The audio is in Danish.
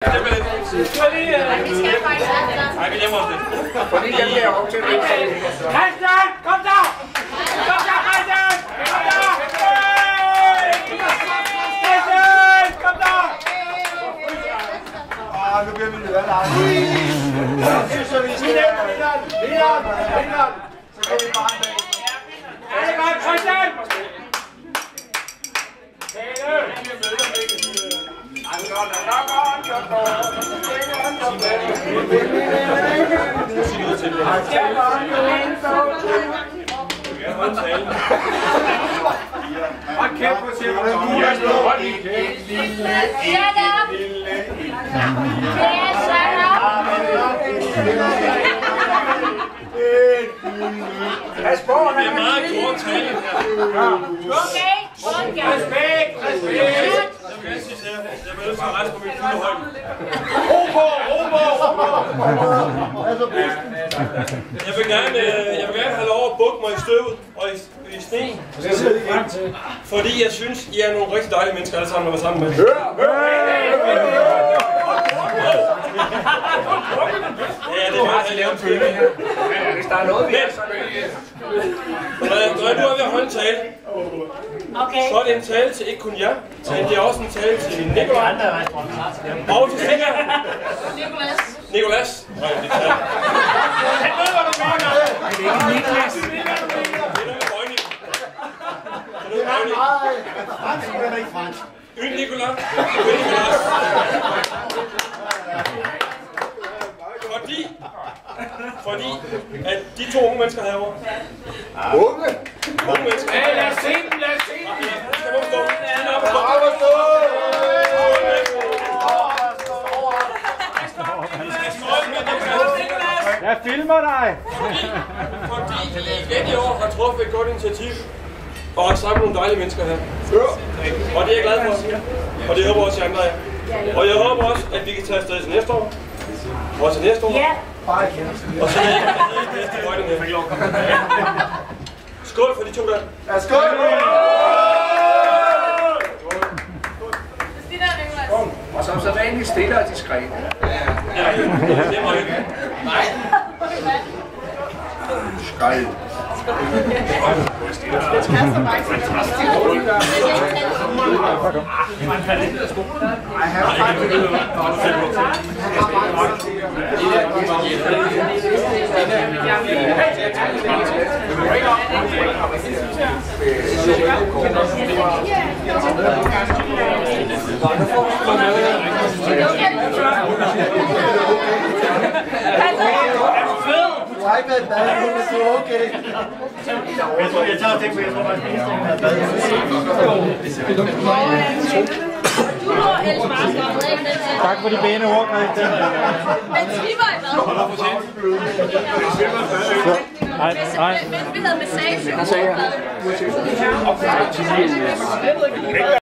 Nej, vi hjemme os lidt. Fordi jeg bliver over til det. Christian, kom så! Kom så, Christian! Kom så! Christian, kom så! Nu bliver vi nødt af så vi skal så går vi bare med. Er det godt, Christian? Hold kæft, hvor siger du? Shut up! Yeah, shut up! Pas på, Det er meget kort tale. Okay, okay. Respekt! Respekt! Jeg vil nødt til at rejse på min fulde højde. Jeg vil gerne have lov at bukke mig i støvet og i sne. Fordi jeg synes, I er nogle rigtig dejlige mennesker alle sammen at være sammen med. Ja, det er meget at lave en følge her. Hvis der er noget, vi er så Når jeg nu er ved at holde en tale, Okay. så er det en tale til ikke kun jer, men det er også en tale til Nikolaj. Og til Sikker. Nikolas. Nej, det er tale. Han ved, hvad du mener! Det er noget med Bøjning. Det er noget med Bøjning. fransk, det er ikke fransk. Ynd Nikolaj. Ynd Nikolas. Fordi at de to unge mennesker herovre. Unge mennesker. Hey, lad os se dem, lad os se dem! Skal du stå? Jeg filmer dig! Fordi I igen i år har truffet et godt initiativ og har samlet nogle dejlige mennesker her. Og det er jeg glad for. Og det håber også I andre er. Og jeg håber også, at vi kan tage afsted til næste år. Og til næste år. Ja. Og så er det næste Bøjning her. Skål for de to der. Ja, skål! Og som så vanligt stille og diskret. Ja, det må ikke. Nej. Skræd. iPad bad, det er okay. Jeg tror, jeg tager det, for jeg tror faktisk, det Du må ellers bare stoppe, ikke? Tak for de pæne ord, Christian. Men svimmer i hvad? Nej. Hvis vi havde massage, så